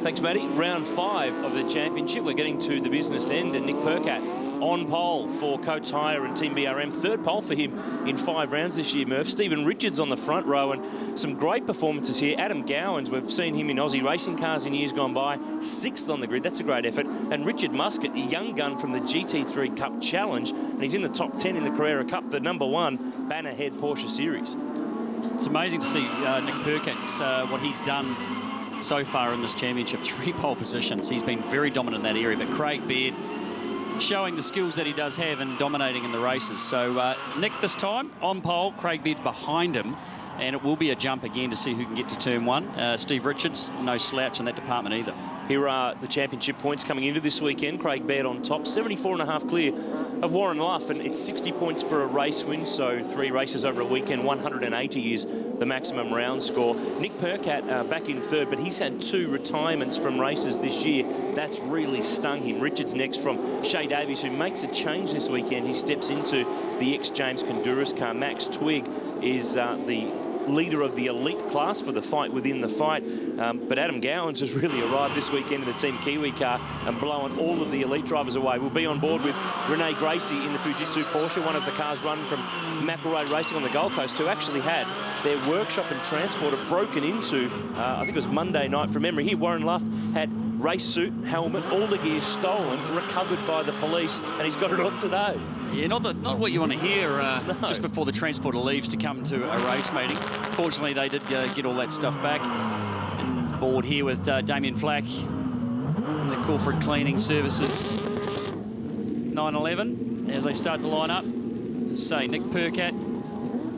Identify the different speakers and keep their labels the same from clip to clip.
Speaker 1: Thanks, Matty. Round 5 of the championship. We're getting to the business end, and Nick Percat on pole for Coates Hire and Team BRM. Third pole for him in 5 rounds this year, Murph. Stephen Richards on the front row, and some great performances here. Adam Gowans, we've seen him in Aussie racing cars in years gone by. 6th on the grid, that's a great effort. And Richard Muscat, a young gun from the GT3 Cup Challenge, and he's in the top 10 in the Carrera Cup, the #1 banner head Porsche Series.
Speaker 2: It's amazing to see Nick Percat, what he's done so far in this championship. 3 pole positions. He's been very dominant in that area, but Craig Baird showing the skills that he does have and dominating in the races. So Nick this time on pole, Craig Baird's behind him, and it will be a jump again to see who can get to turn 1. Steve Richards, no slouch in that department either.
Speaker 1: Here are the championship points coming into this weekend. Craig Baird on top, 74.5 clear of Warren Luff, and it's 60 points for a race win, so 3 races over a weekend. 180 is the maximum round score. Nick Percat back in 3rd, but he's had 2 retirements from races this year. That's really stung him. Richards next from Shay Davies, who makes a change this weekend. He steps into the ex-James Konduras car. Max Twigg is the leader of the elite class for the fight within the fight. But Adam Gowans has really arrived this weekend in the Team Kiwi car and blown all of the elite drivers away. We'll be on board with Renee Gracie in the Fujitsu Porsche, one of the cars run from McElroy Racing on the Gold Coast, who actually had their workshop and transporter broken into, I think it was Monday night from memory. Here, Warren Luff had race suit, helmet, all the gear stolen, recovered by the police, and he's got it on today.
Speaker 2: Yeah, not what you want to hear just before the transporter leaves to come to a race meeting. Fortunately, they did get all that stuff back. And board here with Damien Flack and the Corporate Cleaning Services 911 as they start to line up. Say Nick Percat,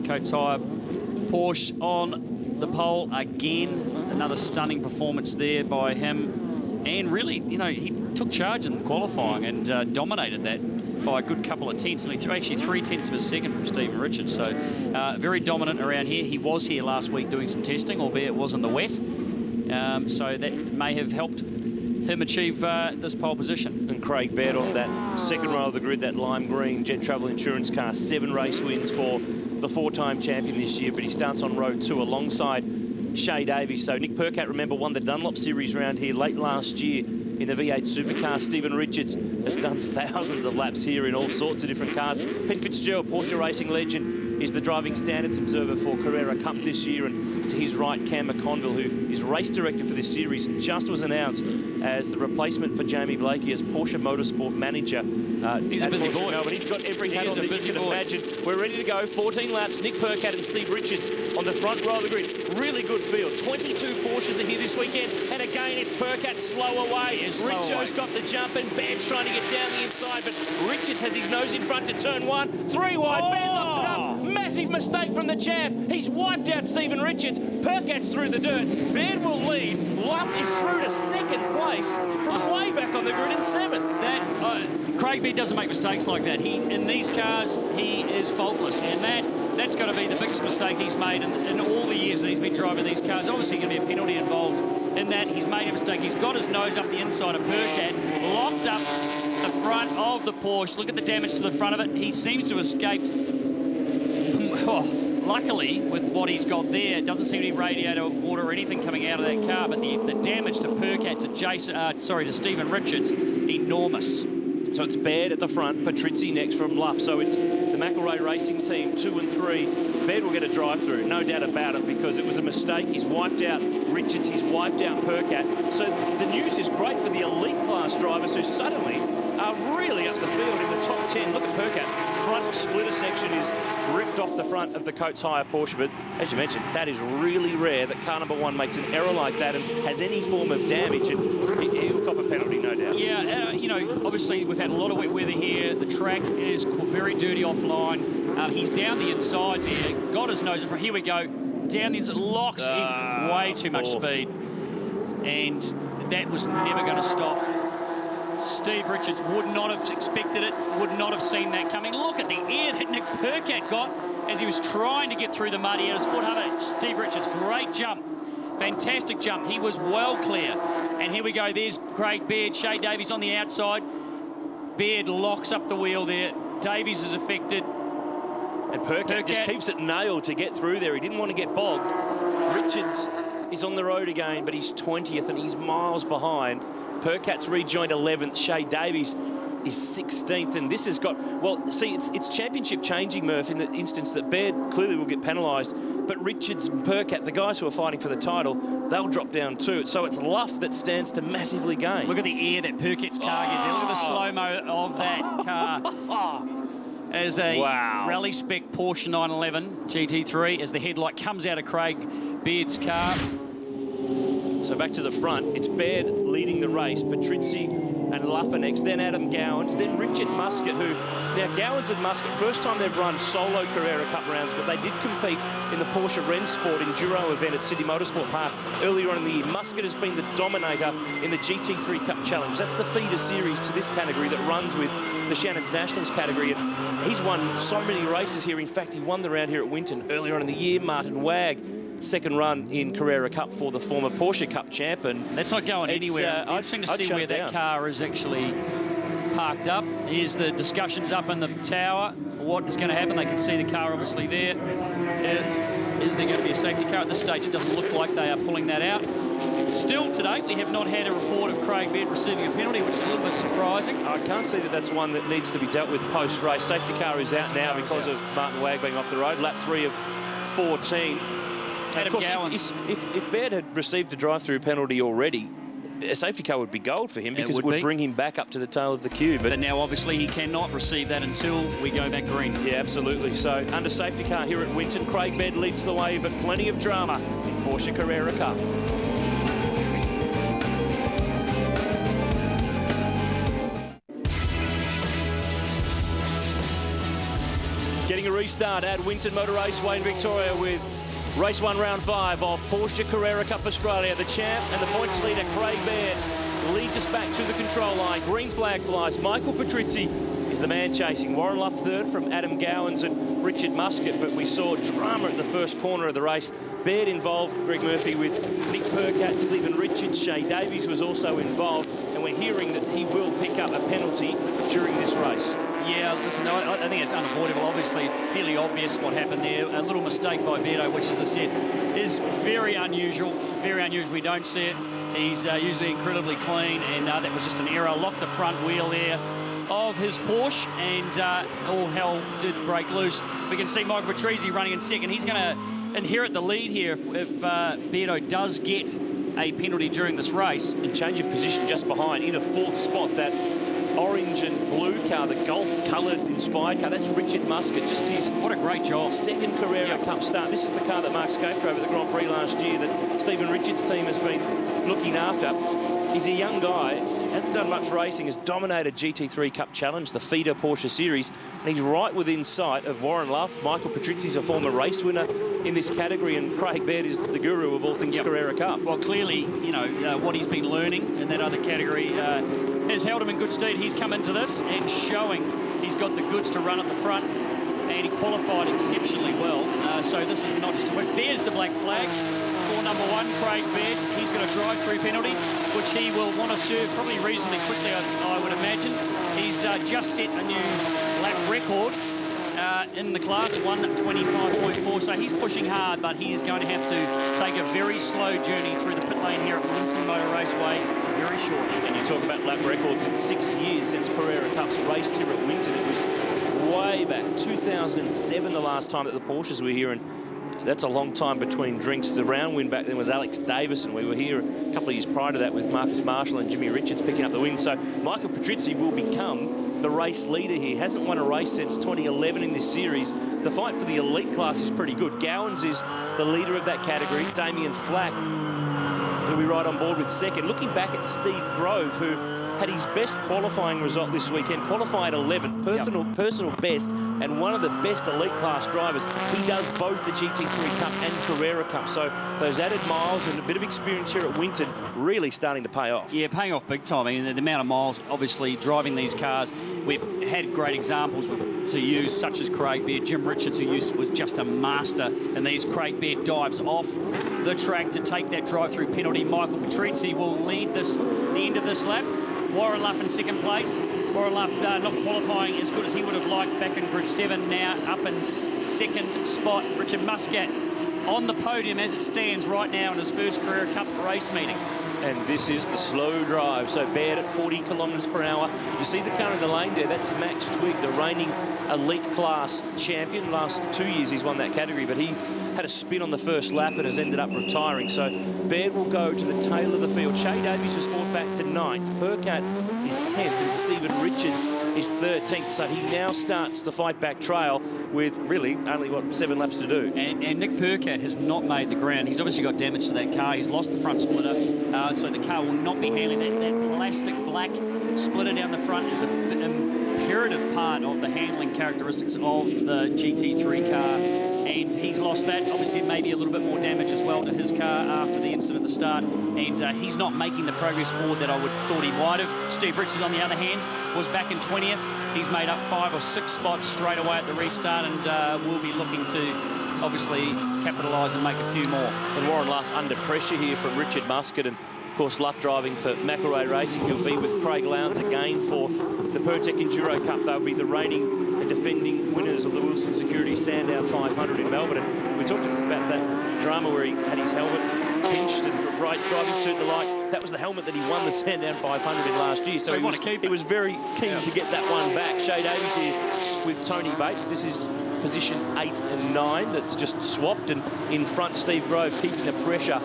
Speaker 2: Coates Hire, Porsche on the pole again. Another stunning performance there by him. And really, you know, he took charge in qualifying and dominated that by a good couple of tenths, and he threw actually 3 tenths of a second from Stephen Richards. So very dominant around here. He was here last week doing some testing, albeit it was in the wet. So that may have helped him achieve this pole position.
Speaker 1: And Craig Baird on that 2nd row of the grid, that lime green Jet Travel Insurance car. 7 race wins for the 4-time champion this year, but he starts on row 2 alongside Shay Davies. So Nick Percat, remember, won the Dunlop Series round here late last year in the V8 supercar. Stephen Richards has done thousands of laps here in all sorts of different cars. Pete Fitzgerald, Porsche racing legend, is the driving standards observer for Carrera Cup this year. And to his right, Cam McConville, who is race director for this series, just was announced as the replacement for Jamie Blakey as Porsche Motorsport manager.
Speaker 2: He's a busy boy.
Speaker 1: No, but he's got every hat on that you can imagine. We're ready to go. 14 laps. Nick Percat and Steve Richards on the front row of the grid. Really good field. 22 Porsches are here this weekend. And again, it's Percat slow away. Richo's got the jump, and Baird's trying to get down the inside, but Richards has his nose in front to turn 1. 3 wide. Baird locks it up. Massive mistake from the champ. He's wiped out Stephen Richards. Percat's through the dirt. Baird will lead. Luff is through to 2nd place from way back on the grid in 7th.
Speaker 2: Craig Baird doesn't make mistakes like that. In these cars, he is faultless, and that's got to be the biggest mistake he's made in all the years that he's been driving these cars. Obviously, going to be a penalty involved in that. He's made a mistake. He's got his nose up the inside of Percat, locked up the front of the Porsche. Look at the damage to the front of it. He seems to have escaped. Luckily, with what he's got there, it doesn't seem to be radiator water or anything coming out of that car, but the damage to Percat, to Stephen Richards, enormous.
Speaker 1: So it's Baird at the front, Patrizzi next from Luff. So it's the McElroy Racing Team 2 and 3. Baird will get a drive-through, no doubt about it, because it was a mistake. He's wiped out Richards, he's wiped out Percat. So the news is great for the elite class drivers who suddenly are really up the field in the top 10. Look at Percat. Front splitter section is ripped off the front of the Coates Hire Porsche, but as you mentioned, that is really rare that car #1 makes an error like that and has any form of damage, and he'll cop a penalty, no doubt.
Speaker 2: Yeah, you know, obviously we've had a lot of wet weather here. The track is very dirty offline. He's down the inside there, got his nose in front. Here we go, down the inside, locks in way too much speed, and that was never going to stop. Steve Richards would not have expected it, would not have seen that coming. Look at the air that Nick Percat got as he was trying to get through the mud. He had his foot under Steve Richards. Great jump. Fantastic jump. He was well clear. And here we go. There's Craig Baird. Shay Davies on the outside. Baird locks up the wheel there. Davies is affected.
Speaker 1: And Percat just keeps it nailed to get through there. He didn't want to get bogged. Richards is on the road again, but he's 20th and he's miles behind. Percat's rejoined 11th. Shay Davies is 16th, and this has got, well, see, it's championship changing, Murph, in the instance that Baird clearly will get penalised, but Richards and Percat, the guys who are fighting for the title, they'll drop down too. So it's Luff that stands to massively gain.
Speaker 2: Look at the air that Percat's car gives there. Look at the slow-mo of that car. As a rally spec Porsche 911 GT3, as the headlight comes out of Craig Baird's car.
Speaker 1: So back to the front, it's Baird leading the race, Patrizzi and Luffa next, then Adam Gowans, then Richard Muscat, who, now Gowans and Muscat, first time they've run solo Carrera Cup rounds, but they did compete in the Porsche Rennsport Enduro event at City Motorsport Park earlier on in the year. Muscat has been the dominator in the GT3 Cup Challenge. That's the feeder series to this category that runs with the Shannon's Nationals category, and he's won so many races here. In fact, he won the round here at Winton earlier on in the year. Martin Wagg, second run in Carrera Cup for the former Porsche Cup champ. And
Speaker 2: that's not going anywhere. Interesting to see where that car is actually parked up. Here's the discussions up in the tower. What is going to happen? They can see the car obviously there. Is there going to be a safety car? At this stage, it doesn't look like they are pulling that out. Still today, we have not had a report of Craig Baird receiving a penalty, which is a little bit surprising.
Speaker 1: I can't see that that's one that needs to be dealt with post-race. Safety car is out now because of Martin Wagg being off the road. Lap 3 of 14. And of course, if Baird had received a drive-through penalty already, a safety car would be gold for him because it would bring him back up to the tail of the queue.
Speaker 2: But now, obviously, he cannot receive that until we go back green.
Speaker 1: Yeah, absolutely. So, under safety car here at Winton, Craig Baird leads the way, but plenty of drama in Porsche Carrera Cup. Getting a restart at Winton Motor Raceway in Victoria with Race 1, Round 5 of Porsche Carrera Cup Australia. The champ and the points leader, Craig Baird, leads us back to the control line. Green flag flies. Michael Patrizzi is the man chasing. Warren Luff third from Adam Gowans and Richard Muscat. But we saw drama at the first corner of the race. Baird involved, Greg Murphy, with Nick Percat, Stephen Richards. Shay Davies was also involved. And we're hearing that he will pick up a penalty during this race.
Speaker 2: Yeah, listen, I think it's unavoidable. Obviously, fairly obvious what happened there. A little mistake by Beardo, which, as I said, is very unusual. Very unusual. We don't see it. He's usually incredibly clean, and that was just an error. Locked the front wheel there of his Porsche, and all hell did break loose. We can see Michael Patrizzi running in second. He's going to inherit the lead here if Beardo does get a penalty during this race. And change of position just behind in a fourth spot. That orange and blue car, the golf-coloured inspired car, that's Richard Muscat. Just his what a great job.
Speaker 1: Second Carrera Cup start. This is the car that Mark Scaife drove at the Grand Prix last year that Stephen Richards' team has been looking after. He's a young guy, hasn't done much racing, has dominated GT3 Cup Challenge, the feeder Porsche series, and he's right within sight of Warren Luff. Michael Patrizzi's a former race winner in this category, and Craig Baird is the guru of all things Carrera Cup.
Speaker 2: Well, clearly, you know, what he's been learning in that other category has held him in good stead. He's come into this and showing he's got the goods to run at the front, and he qualified exceptionally well. So this is not just a win. There's the black flag for number 1, Craig Baird. He's got a drive-through penalty, which he will want to serve probably reasonably quickly, I would imagine. He's just set a new lap record in the class, 1:25.4, so he's pushing hard, but he is going to have to take a very slow journey through the pit lane here at Winton Motor Raceway very shortly.
Speaker 1: And you talk about lap records, in 6 years since Carrera Cup's raced here at Winton. It was way back, 2007 the last time that the Porsches were here, and that's a long time between drinks. The round win back then was Alex Davison. We were here a couple of years prior to that with Marcus Marshall and Jimmy Richards picking up the win. So Michael Patrizzi will become the race leader here. Hasn't won a race since 2011 in this series. The fight for the elite class is pretty good. Gowans is the leader of that category. Damien Flack, who we ride on board with second. Looking back at Steve Grove, who had his best qualifying result this weekend, qualified 11th, personal best, and one of the best elite class drivers. He does both the GT3 Cup and Carrera Cup, so those added miles and a bit of experience here at Winton really starting to pay off.
Speaker 2: Yeah, paying off big time. I mean, the amount of miles, obviously, driving these cars. We've had great examples to use, such as Craig Baird. Jim Richards, who was just a master in these. Craig Baird dives off the track to take that drive-through penalty. Michael Patrizzi will lead the end of this lap. Warren Luff in second place. Warren Luff not qualifying as good as he would have liked back in grid 7, now up in second spot. Richard Muscat on the podium as it stands right now in his first Carrera Cup race meeting.
Speaker 1: And this is the slow drive. So Baird at 40 kilometres per hour. You see the car in the lane there, that's Max Twigg, the reigning elite class champion. Last 2 years he's won that category, but he had a spin on the first lap and has ended up retiring. So Baird will go to the tail of the field. Shay Davies was brought back to 9th. Percat is 10th and Stephen Richards is 13th. So he now starts the fight back trail with really only, 7 laps to do.
Speaker 2: And Nick Percat has not made the ground. He's obviously got damage to that car. He's lost the front splitter, so the car will not be handling that plastic black splitter down the front is an imperative part of the handling characteristics of the GT3 car. And he's lost that. Obviously, maybe a little bit more damage as well to his car after the incident at the start. And he's not making the progress forward that I would thought he might have. Steve Richards, on the other hand, was back in 20th. He's made up 5 or 6 spots straight away at the restart and will be looking to obviously capitalise and make a few more.
Speaker 1: And Warren Luff under pressure here from Richard Muscat, and of course Luff driving for McElroy Racing. He'll be with Craig Lowndes again for the Pertec Enduro Cup. They'll be the reigning and defending winners of the Wilson Security Sandown 500 in Melbourne. And we talked about that drama where he had his helmet pinched and driving suit and the like. That was the helmet that he won the Sandown 500 in last year. So he was very keen to get that one back. Shay Davies here with Tony Bates. This is position 8 and 9 that's just swapped, and in front Steve Grove keeping the pressure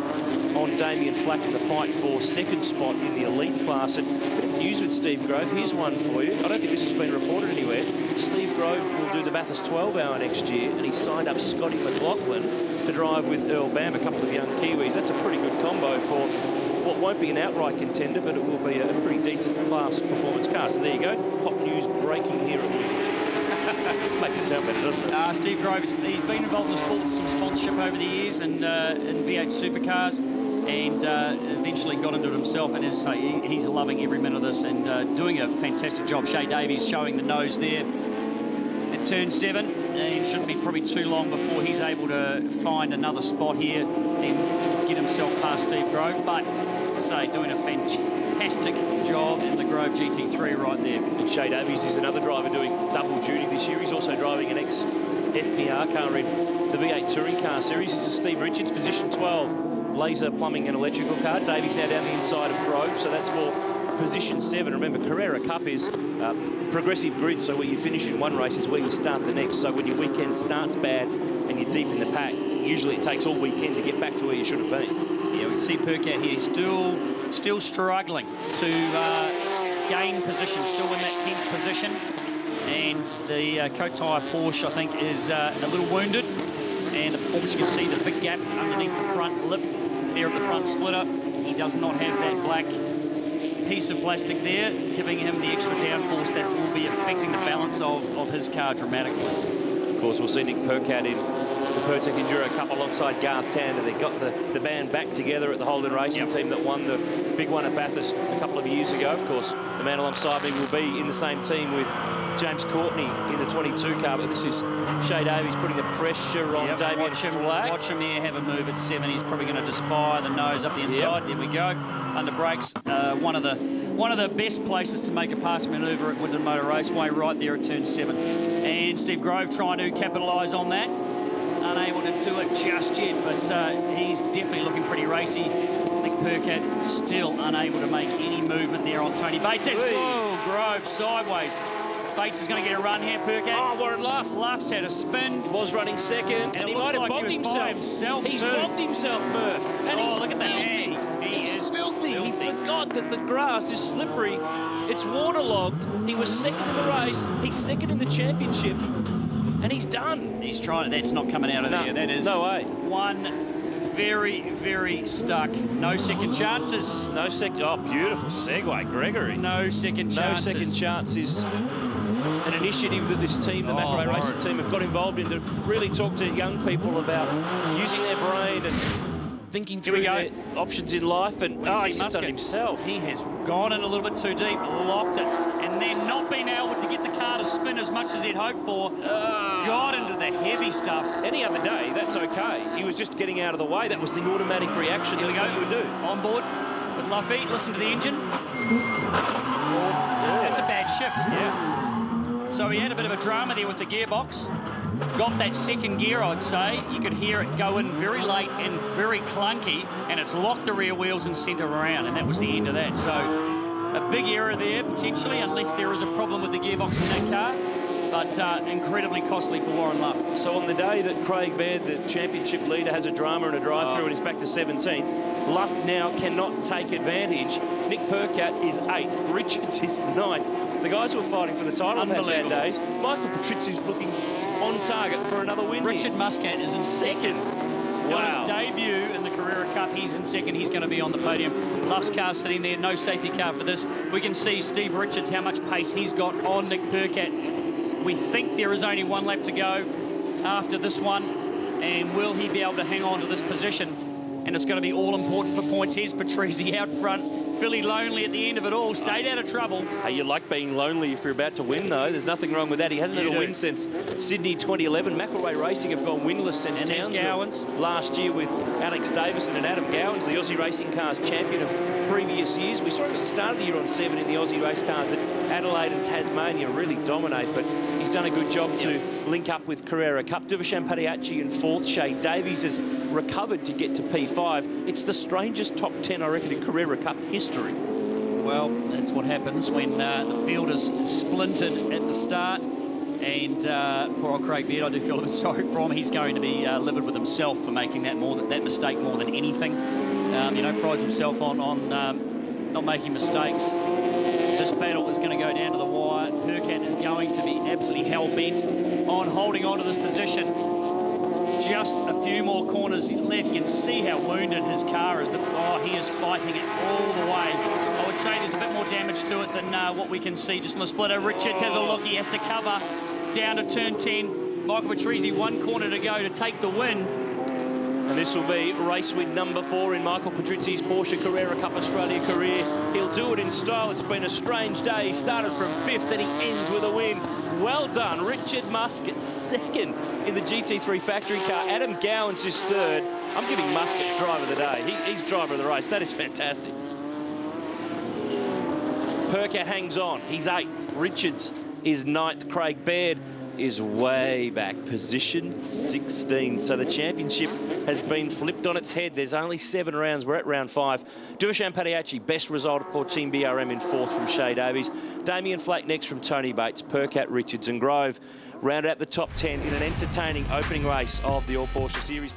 Speaker 1: on Damien Flack in the fight for second spot in the elite class. And a bit of news with Steve Grove. Here's one for you. I don't think this has been reported anywhere. Steve Grove will do the Bathurst 12 hour next year, and he signed up Scotty McLaughlin to drive with Earl Bam, a couple of young Kiwis. That's a pretty good combo for what won't be an outright contender, but it will be a pretty decent class performance car. So there you go. Hot news breaking here at Winton. Makes it sound better, doesn't it?
Speaker 2: Steve Grove, he's been involved in the sport with some sponsorship over the years and in V8 supercars, and eventually got into it himself, and as I say, he's loving every minute of this and doing a fantastic job. Shay Davies showing the nose there at turn 7, and shouldn't be probably too long before he's able to find another spot here and get himself past Steve Grove, but say doing a fantastic job in the Grove GT3 right there.
Speaker 1: And Shay Davies is another driver doing double duty this year. He's also driving an ex-FPR car in the V8 Touring Car Series. This is Steve Richards, position 12, laser plumbing and electrical car. Davies now down the inside of Grove, so that's for position 7. Remember, Carrera Cup is progressive grid, so where you finish in one race is where you start the next. So when your weekend starts bad and you're deep in the pack, usually it takes all weekend to get back to where you should have been.
Speaker 2: Yeah, we can see Percat here still struggling to gain position, still in that 10th position. And the Coates Hire Porsche, I think, is a little wounded. And the performance, you can see the big gap underneath the front lip there of the front splitter. He does not have that black piece of plastic there, giving him the extra downforce that will be affecting the balance of his car dramatically.
Speaker 1: Of course, we'll see Nick Percat in the Pertec Enduro Cup alongside Garth Tander. They got the band back together at the Holden Racing team that won the big one at Bathurst a couple of years ago. Of course, the man alongside me will be in the same team with James Courtney in the 22 car, but this is Shay Davies putting the pressure on Damien Flack.
Speaker 2: Watch him here have a move at 7. He's probably going to just fire the nose up the inside. There we go. Under brakes. One of the best places to make a pass manoeuvre at Winton Motor Raceway, right there at turn 7. And Steve Grove trying to capitalise on that. Unable to do it just yet, but he's definitely looking pretty racy. I think Percat still unable to make any movement there on Tony Bates. Whoa, Grove sideways. Bates is going to get a run here, Percat.
Speaker 1: Oh, Warren Luff.
Speaker 2: Luff's had a spin.
Speaker 1: He was running second, and he might have bogged himself. He's bogged himself, Murph. And he's
Speaker 2: look at the hands.
Speaker 1: He's filthy. He forgot that the grass is slippery. It's waterlogged. He was second in the race. He's second in the championship. And he's done.
Speaker 2: He's trying. That's not coming out of there. That is
Speaker 1: no way.
Speaker 2: One very, very stuck. No second chances.
Speaker 1: No second. Oh, beautiful segue, Gregory.
Speaker 2: No second chances.
Speaker 1: No second chances. An initiative that this team, the McElroy Racing team, have got involved in to really talk to young people about using their brain and thinking through their options in life. And he's just done it himself.
Speaker 2: He has gone in a little bit too deep, locked it, and then not been able to get the car to spin as much as he'd hoped for. Got into the heavy stuff.
Speaker 1: Any other day, that's okay. He was just getting out of the way. That was the automatic reaction that you would do.
Speaker 2: On board with Luffy. Listen to the engine. That's a bad shift.
Speaker 1: Yeah.
Speaker 2: So he had a bit of a drama there with the gearbox. got that second gear, I'd say. You could hear it go in very late and very clunky, and it's locked the rear wheels and sent it around, and that was the end of that. So a big error there, potentially, unless there is a problem with the gearbox in that car. But incredibly costly for Warren Luff.
Speaker 1: So on the day that Craig Baird, the championship leader, has a drama and a drive-through and is back to 17th, Luff now cannot take advantage. Nick Percat is 8th. Richards is 9th. The guys who are fighting for the title have had bad days. Michael Patrizzi's looking on target for another win.
Speaker 2: Richard Muscat is in
Speaker 1: second.
Speaker 2: On his debut in the Carrera Cup, he's in second. He's going to be on the podium. Luff's car sitting there, no safety car for this. We can see Steve Richards, how much pace he's got on Nick Percat. We think there is only one lap to go after this one, and will he be able to hang on to this position? And it's going to be all important for points. Here's Patrizzi out front, fairly lonely at the end of it all, stayed out of trouble.
Speaker 1: Hey, you like being lonely if you're about to win, though. There's nothing wrong with that. He hasn't had a win since Sydney 2011. McElroy Racing have gone winless since Townsville last year with Alex Davison and Adam Gowans, the Aussie Racing Cars champion of previous years. We saw him at the start of the year on 7 in the Aussie race cars at Adelaide and Tasmania really dominate, but he's done a good job to link up with Carrera Cup. Duvashan Padiachi in 4th. Shay Davies has recovered to get to P5. It's the strangest top 10, I reckon, in Carrera Cup history.
Speaker 2: Well, that's what happens when the field is splintered at the start. And poor old Craig Baird, I do feel a bit sorry for him. He's going to be livid with himself for making that mistake more than anything. You know, prides himself on not making mistakes. This battle is going to go down to the wire. Percat is going to be absolutely hell-bent on holding on to this position. Just a few more corners left. You can see how wounded his car is. He is fighting it all the way. I would say there's a bit more damage to it than what we can see just on the splitter. Richards has a look. He has to cover down to turn 10. Michael Patrizzi, one corner to go to take the win.
Speaker 1: And this will be race win number 4 in Michael Patrizzi's Porsche Carrera Cup Australia career. He'll do it in style. It's been a strange day. He started from 5th and he ends with a win. Well done. Richard Muscat 2nd in the GT3 factory car. Adam Gowans is 3rd. I'm giving Muscat driver of the day. He's driver of the race. That is fantastic. Percat hangs on. He's 8th. Richards is 9th. Craig Baird is way back, position 16. So the championship has been flipped on its head. There's only 7 rounds. We're at round 5. Duvashan Padiachi, best result for Team BRM in 4th from Shay Davies. Damien Flake next from Tony Bates. Percat, Richards and Grove round out the top 10 in an entertaining opening race of the All Porsche Series.